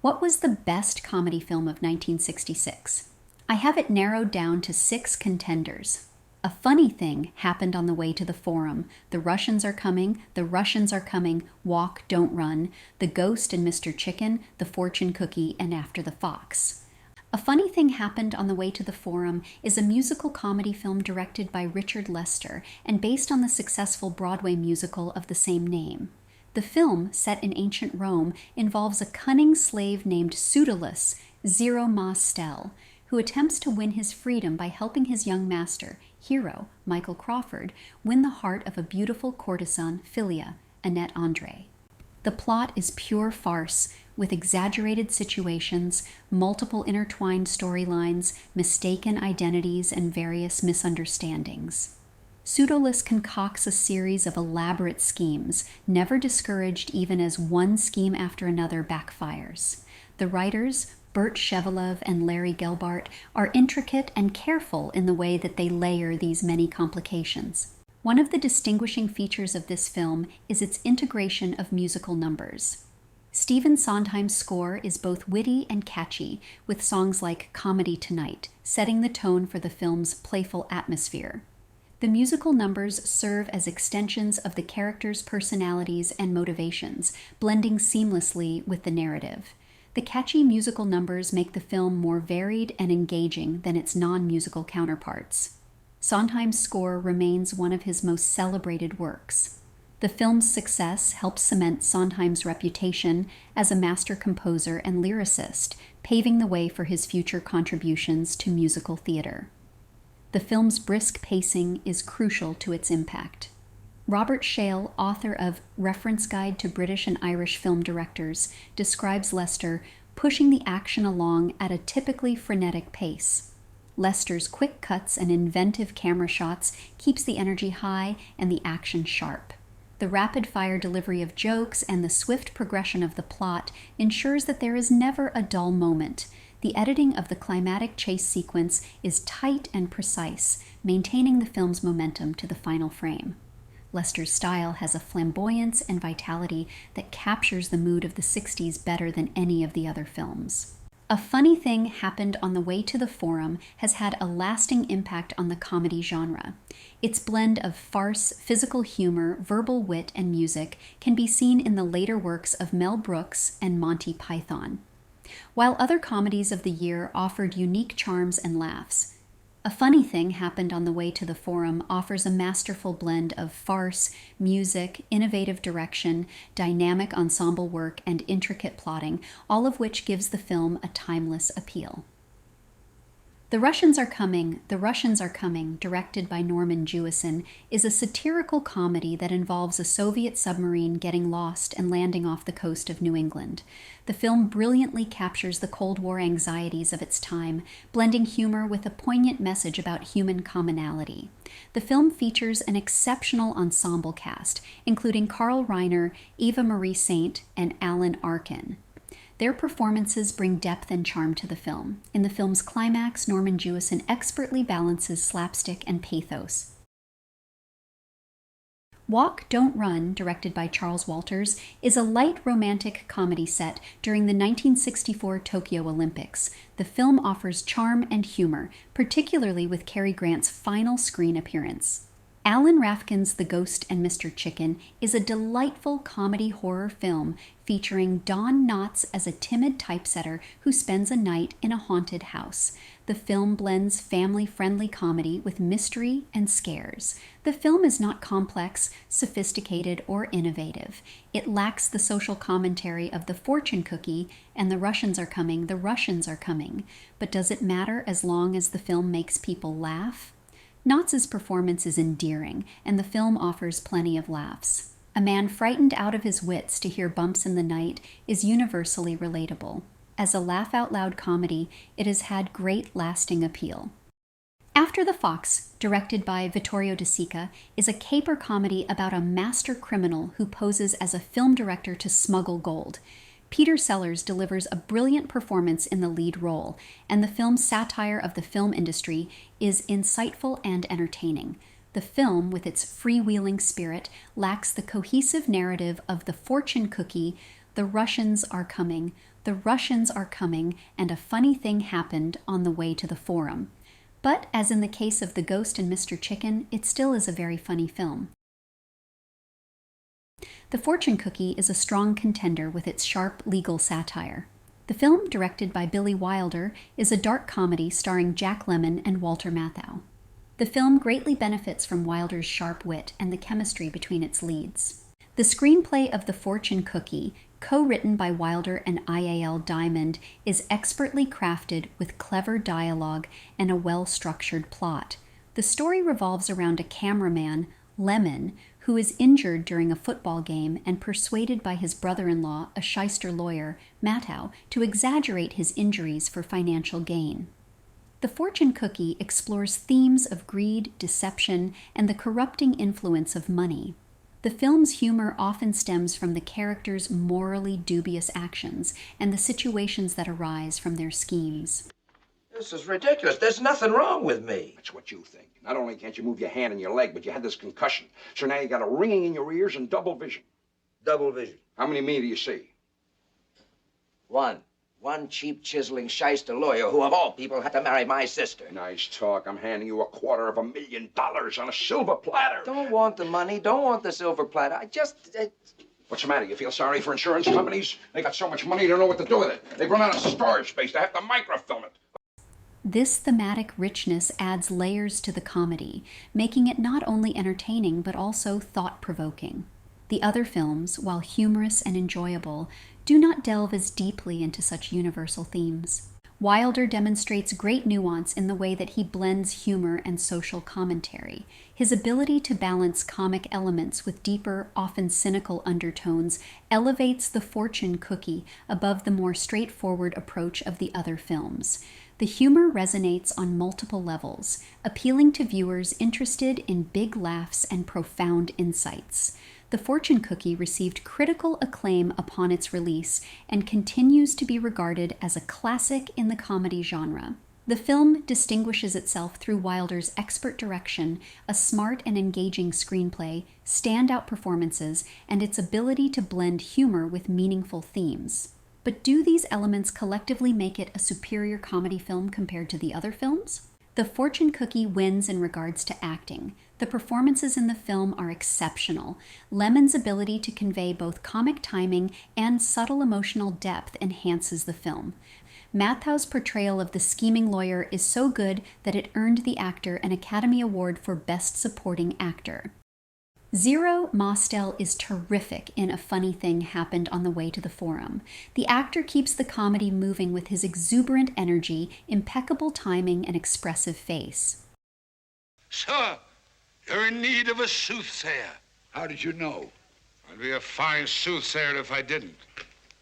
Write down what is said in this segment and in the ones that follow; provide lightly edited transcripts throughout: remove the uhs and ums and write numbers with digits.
What was the best comedy film of 1966? I have it narrowed down to 6 contenders. A Funny Thing Happened on the Way to the Forum, The Russians Are Coming, The Russians Are Coming, Walk, Don't Run, The Ghost and Mr. Chicken, The Fortune Cookie, and After the Fox. A Funny Thing Happened on the Way to the Forum is a musical comedy film directed by Richard Lester and based on the successful Broadway musical of the same name. The film, set in ancient Rome, involves a cunning slave named Pseudolus, Zero Ma Stel, who attempts to win his freedom by helping his young master, Hero, Michael Crawford, win the heart of a beautiful courtesan, Philia, Annette Andre. The plot is pure farce, with exaggerated situations, multiple intertwined storylines, mistaken identities, and various misunderstandings. Pseudolus concocts a series of elaborate schemes, never discouraged even as one scheme after another backfires. The writers, Bert Shevelov and Larry Gelbart, are intricate and careful in the way that they layer these many complications. One of the distinguishing features of this film is its integration of musical numbers. Stephen Sondheim's score is both witty and catchy, with songs like Comedy Tonight, setting the tone for the film's playful atmosphere. The musical numbers serve as extensions of the characters' personalities and motivations, blending seamlessly with the narrative. The catchy musical numbers make the film more varied and engaging than its non-musical counterparts. Sondheim's score remains one of his most celebrated works. The film's success helps cement Sondheim's reputation as a master composer and lyricist, paving the way for his future contributions to musical theater. The film's brisk pacing is crucial to its impact. Robert Shale, author of Reference Guide to British and Irish Film Directors, describes Lester pushing the action along at a typically frenetic pace. Lester's quick cuts and inventive camera shots keeps the energy high and the action sharp. The rapid-fire delivery of jokes and the swift progression of the plot ensures that there is never a dull moment. The editing of the climatic chase sequence is tight and precise, maintaining the film's momentum to the final frame. Lester's style has a flamboyance and vitality that captures the mood of the 60s better than any of the other films. A Funny Thing Happened on the Way to the Forum has had a lasting impact on the comedy genre. Its blend of farce, physical humor, verbal wit, and music can be seen in the later works of Mel Brooks and Monty Python. While other comedies of the year offered unique charms and laughs, A Funny Thing Happened on the Way to the Forum offers a masterful blend of farce, music, innovative direction, dynamic ensemble work, and intricate plotting, all of which gives the film a timeless appeal. The Russians Are Coming, The Russians Are Coming, directed by Norman Jewison, is a satirical comedy that involves a Soviet submarine getting lost and landing off the coast of New England. The film brilliantly captures the Cold War anxieties of its time, blending humor with a poignant message about human commonality. The film features an exceptional ensemble cast, including Carl Reiner, Eva Marie Saint, and Alan Arkin. Their performances bring depth and charm to the film. In the film's climax, Norman Jewison expertly balances slapstick and pathos. Walk, Don't Run, directed by Charles Walters, is a light romantic comedy set during the 1964 Tokyo Olympics. The film offers charm and humor, particularly with Cary Grant's final screen appearance. Alan Rafkin's The Ghost and Mr. Chicken is a delightful comedy horror film featuring Don Knotts as a timid typesetter who spends a night in a haunted house. The film blends family-friendly comedy with mystery and scares. The film is not complex, sophisticated, or innovative. It lacks the social commentary of The Fortune Cookie and The Russians Are Coming, The Russians Are Coming. But does it matter as long as the film makes people laugh? Knotts' performance is endearing, and the film offers plenty of laughs. A man frightened out of his wits to hear Bumps in the Night is universally relatable. As a laugh-out-loud comedy, it has had great lasting appeal. After the Fox, directed by Vittorio De Sica, is a caper comedy about a master criminal who poses as a film director to smuggle gold. Peter Sellers delivers a brilliant performance in the lead role, and the film's satire of the film industry is insightful and entertaining. The film, with its freewheeling spirit, lacks the cohesive narrative of The Fortune Cookie, The Russians Are Coming, The Russians are coming, and a funny thing happened on the way to the Forum. But, as in the case of The Ghost and Mr. Chicken, it still is a very funny film. The Fortune Cookie is a strong contender with its sharp legal satire. The film, directed by Billy Wilder, is a dark comedy starring Jack Lemmon and Walter Matthau. The film greatly benefits from Wilder's sharp wit and the chemistry between its leads. The screenplay of The Fortune Cookie, co-written by Wilder and I.A.L. Diamond, is expertly crafted with clever dialogue and a well-structured plot. The story revolves around a cameraman, Lemon, who is injured during a football game and persuaded by his brother-in-law, a shyster lawyer, Matthau, to exaggerate his injuries for financial gain. The Fortune Cookie explores themes of greed, deception, and the corrupting influence of money. The film's humor often stems from the characters' morally dubious actions and the situations that arise from their schemes. This is ridiculous. There's nothing wrong with me. That's what you think. Not only can't you move your hand and your leg, but you had this concussion. So now you got a ringing in your ears and double vision. Double vision. How many me do you see? One. One cheap, chiseling shyster lawyer who, of all people, had to marry my sister. Nice talk. I'm handing you $250,000 on a silver platter. Don't want the money. Don't want the silver platter. What's the matter? You feel sorry for insurance companies? They got so much money, they don't know what to do with it. They've run out of storage space. They have to microfilm it. This thematic richness adds layers to the comedy, making it not only entertaining but also thought-provoking. The other films, while humorous and enjoyable, do not delve as deeply into such universal themes. Wilder demonstrates great nuance in the way that he blends humor and social commentary. His ability to balance comic elements with deeper, often cynical undertones elevates The Fortune Cookie above the more straightforward approach of the other films. The humor resonates on multiple levels, appealing to viewers interested in big laughs and profound insights. The Fortune Cookie received critical acclaim upon its release and continues to be regarded as a classic in the comedy genre. The film distinguishes itself through Wilder's expert direction, a smart and engaging screenplay, standout performances, and its ability to blend humor with meaningful themes. But do these elements collectively make it a superior comedy film compared to the other films? The Fortune Cookie wins in regards to acting. The performances in the film are exceptional. Lemon's ability to convey both comic timing and subtle emotional depth enhances the film. Matthau's portrayal of the scheming lawyer is so good that it earned the actor an Academy Award for Best Supporting Actor. Zero Mostel is terrific in A Funny Thing Happened on the Way to the Forum. The actor keeps the comedy moving with his exuberant energy, impeccable timing, and expressive face. Sir, you're in need of a soothsayer. How did you know? I'd be a fine soothsayer if I didn't.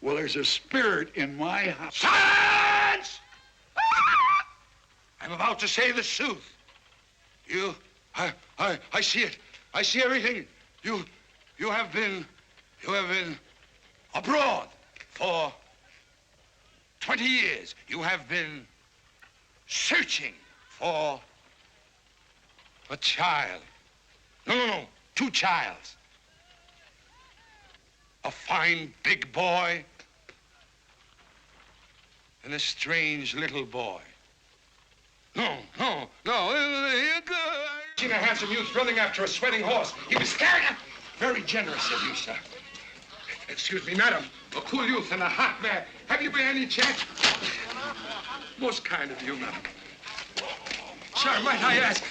Well, there's a spirit in my house. Silence! I'm about to say the truth. I see it. I see everything. You have been abroad for 20 years. You have been searching for a child. No, 2 childs. A fine big boy and a strange little boy. No. Seen a handsome youth running after a sweating horse. He was scared. Very generous of you, sir. Excuse me, madam. A cool youth and a hot man. Have you by any chance? Most kind of you, madam. Sir, might I ask?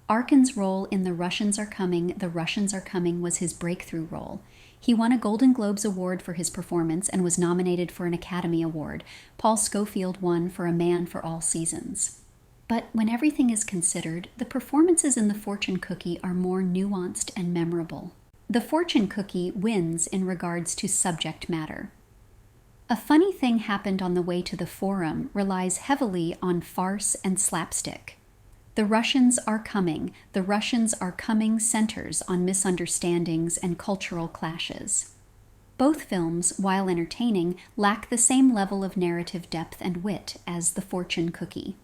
Arkin's role in The Russians Are Coming was his breakthrough role. He won a Golden Globes Award for his performance and was nominated for an Academy Award. Paul Scofield won for A Man for All Seasons. But when everything is considered, the performances in The Fortune Cookie are more nuanced and memorable. The Fortune Cookie wins in regards to subject matter. A Funny Thing Happened on the Way to the Forum relies heavily on farce and slapstick. The Russians Are Coming centers on misunderstandings and cultural clashes. Both films, while entertaining, lack the same level of narrative depth and wit as The Fortune Cookie.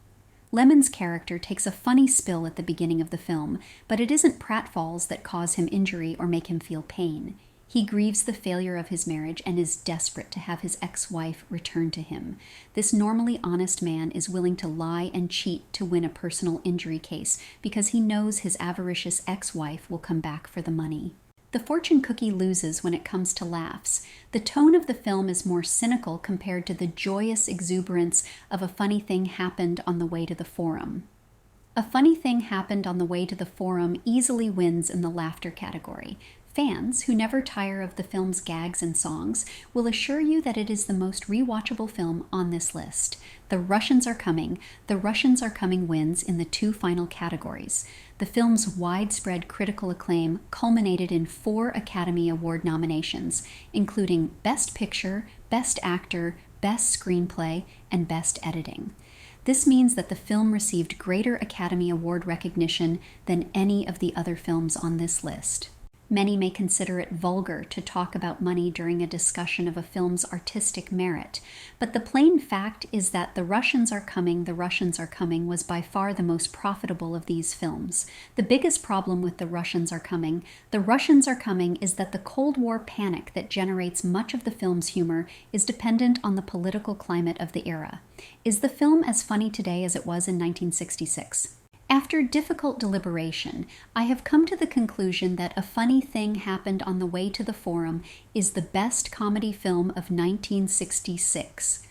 Lemon's character takes a funny spill at the beginning of the film, but it isn't pratfalls that cause him injury or make him feel pain. He grieves the failure of his marriage and is desperate to have his ex-wife return to him. This normally honest man is willing to lie and cheat to win a personal injury case because he knows his avaricious ex-wife will come back for the money. The fortune cookie loses when it comes to laughs. The tone of the film is more cynical compared to the joyous exuberance of A Funny Thing Happened on the Way to the Forum. A Funny Thing Happened on the Way to the Forum easily wins in the laughter category. Fans, who never tire of the film's gags and songs, will assure you that it is the most rewatchable film on this list. The Russians Are Coming. The Russians Are Coming wins in the 2 final categories. The film's widespread critical acclaim culminated in 4 Academy Award nominations, including Best Picture, Best Actor, Best Screenplay, and Best Editing. This means that the film received greater Academy Award recognition than any of the other films on this list. Many may consider it vulgar to talk about money during a discussion of a film's artistic merit, but the plain fact is that The Russians Are Coming, The Russians Are Coming was by far the most profitable of these films. The biggest problem with The Russians Are Coming is that the Cold War panic that generates much of the film's humor is dependent on the political climate of the era. Is the film as funny today as it was in 1966? After difficult deliberation, I have come to the conclusion that A Funny Thing Happened on the Way to the Forum is the best comedy film of 1966.